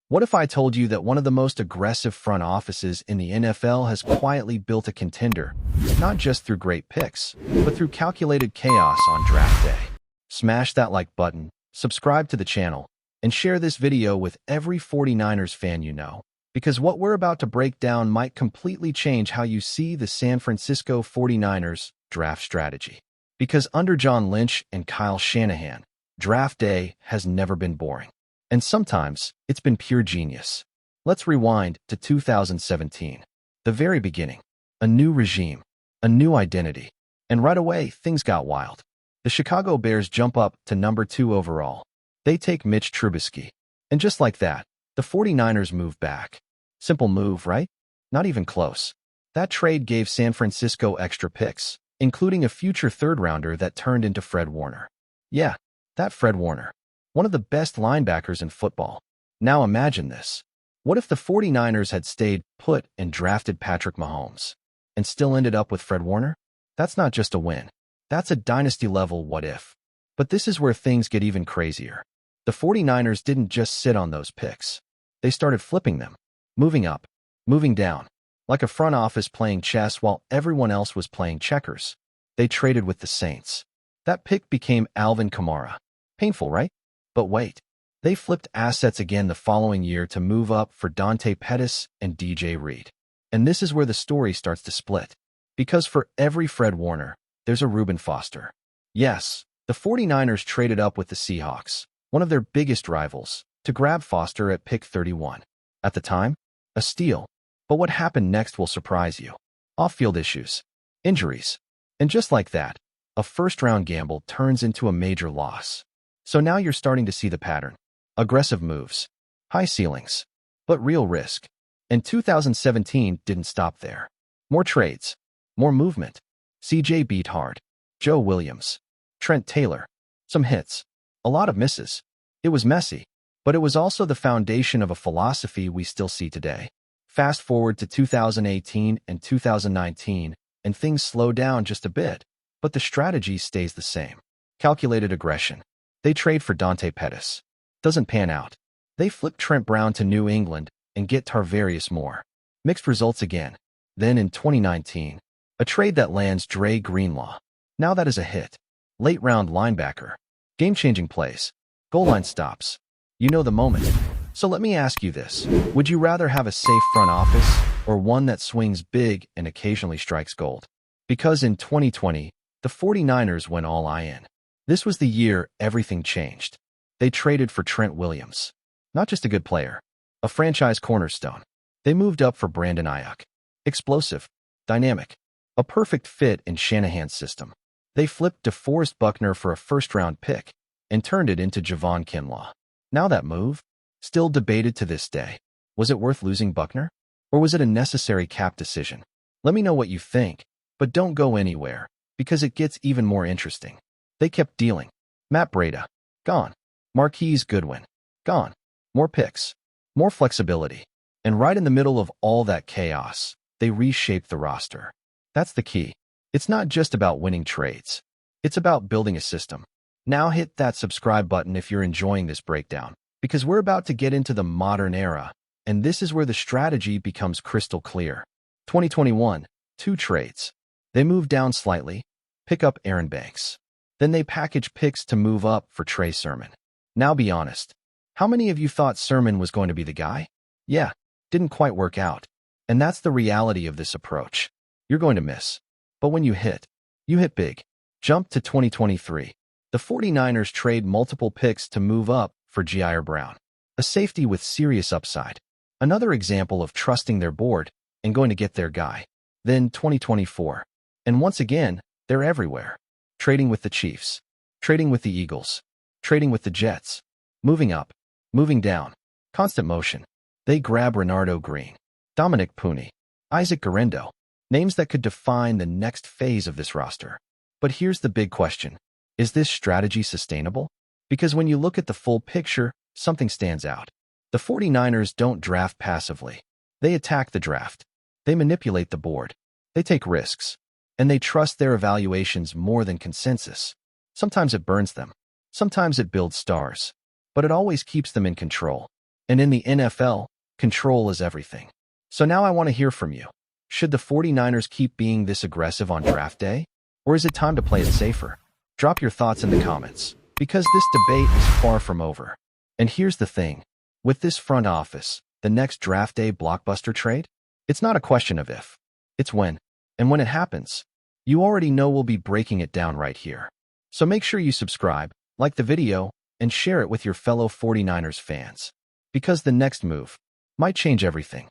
What if I told you that one of the most aggressive front offices in the NFL has quietly built a contender, not just through great picks, but through calculated chaos on draft day? Smash that like button, subscribe to the channel, and share this video with every 49ers fan you know, because what we're about to break down might completely change how you see the San Francisco 49ers draft strategy. Because under John Lynch and Kyle Shanahan, draft day has never been boring. And sometimes, it's been pure genius. Let's rewind to 2017. The very beginning. A new regime. A new identity. And right away, things got wild. The Chicago Bears jump up to number 2 overall. They take Mitch Trubisky. And just like that, the 49ers move back. Simple move, right? Not even close. That trade gave San Francisco extra picks, including a future third-rounder that turned into Fred Warner. Yeah, that Fred Warner. One of the best linebackers in football. Now imagine this. What if the 49ers had stayed put and drafted Patrick Mahomes and still ended up with Fred Warner? That's not just a win. That's a dynasty-level what if. But this is where things get even crazier. The 49ers didn't just sit on those picks. They started flipping them, moving up, moving down, like a front office playing chess while everyone else was playing checkers. They traded with the Saints. That pick became Alvin Kamara. Painful, right? But wait, they flipped assets again the following year to move up for Dante Pettis and DJ Reed. And this is where the story starts to split. Because for every Fred Warner, there's a Reuben Foster. Yes, the 49ers traded up with the Seahawks, one of their biggest rivals, to grab Foster at pick 31. At the time, a steal. But what happened next will surprise you. Off-field issues, injuries. And just like that, a first-round gamble turns into a major loss. So now you're starting to see the pattern. Aggressive moves, high ceilings, but real risk. And 2017 didn't stop there. More trades, more movement. CJ Beathard, Joe Williams, Trent Taylor. Some hits, a lot of misses. It was messy, but it was also the foundation of a philosophy we still see today. Fast forward to 2018 and 2019, and things slow down just a bit, but the strategy stays the same. Calculated aggression. They trade for Dante Pettis. Doesn't pan out. They flip Trent Brown to New England and get Tarvarius Moore. Mixed results again. Then in 2019, a trade that lands Dre Greenlaw. Now that is a hit. Late round linebacker. Game-changing plays. Goal line stops. You know the moment. So let me ask you this. Would you rather have a safe front office or one that swings big and occasionally strikes gold? Because in 2020, the 49ers went all in. This was the year everything changed. They traded for Trent Williams. Not just a good player, a franchise cornerstone. They moved up for Brandon Ayuk. Explosive, dynamic, a perfect fit in Shanahan's system. They flipped DeForest Buckner for a first-round pick and turned it into Javon Kinlaw. Now that move, still debated to this day. Was it worth losing Buckner? Or was it a necessary cap decision? Let me know what you think, but don't go anywhere, because it gets even more interesting. They kept dealing. Matt Breida, gone. Marquise Goodwin, gone. More picks, more flexibility. And right in the middle of all that chaos, they reshaped the roster. That's the key. It's not just about winning trades. It's about building a system. Now hit that subscribe button if you're enjoying this breakdown, because we're about to get into the modern era, and this is where the strategy becomes crystal clear. 2021, 2 trades. They move down slightly, pick up Aaron Banks. Then they package picks to move up for Trey Sermon. Now be honest. How many of you thought Sermon was going to be the guy? Yeah, didn't quite work out. And that's the reality of this approach. You're going to miss. But when you hit big. Jump to 2023. The 49ers trade multiple picks to move up for Jair Brown, a safety with serious upside. Another example of trusting their board and going to get their guy. Then 2024. And once again, they're everywhere. Trading with the Chiefs, trading with the Eagles, trading with the Jets, moving up, moving down, constant motion. They grab Renardo Green, Dominic Pooney, Isaac Guerendo, names that could define the next phase of this roster. But here's the big question. Is this strategy sustainable? Because when you look at the full picture, something stands out. The 49ers don't draft passively. They attack the draft. They manipulate the board. They take risks. And they trust their evaluations more than consensus. Sometimes it burns them. Sometimes it builds stars. But it always keeps them in control. And in the NFL, control is everything. So now I want to hear from you. Should the 49ers keep being this aggressive on draft day? Or is it time to play it safer? Drop your thoughts in the comments, because this debate is far from over. And here's the thing. With this front office, the next draft day blockbuster trade? It's not a question of if. It's when. And when it happens, you already know we'll be breaking it down right here. So make sure you subscribe, like the video, and share it with your fellow 49ers fans. Because the next move might change everything.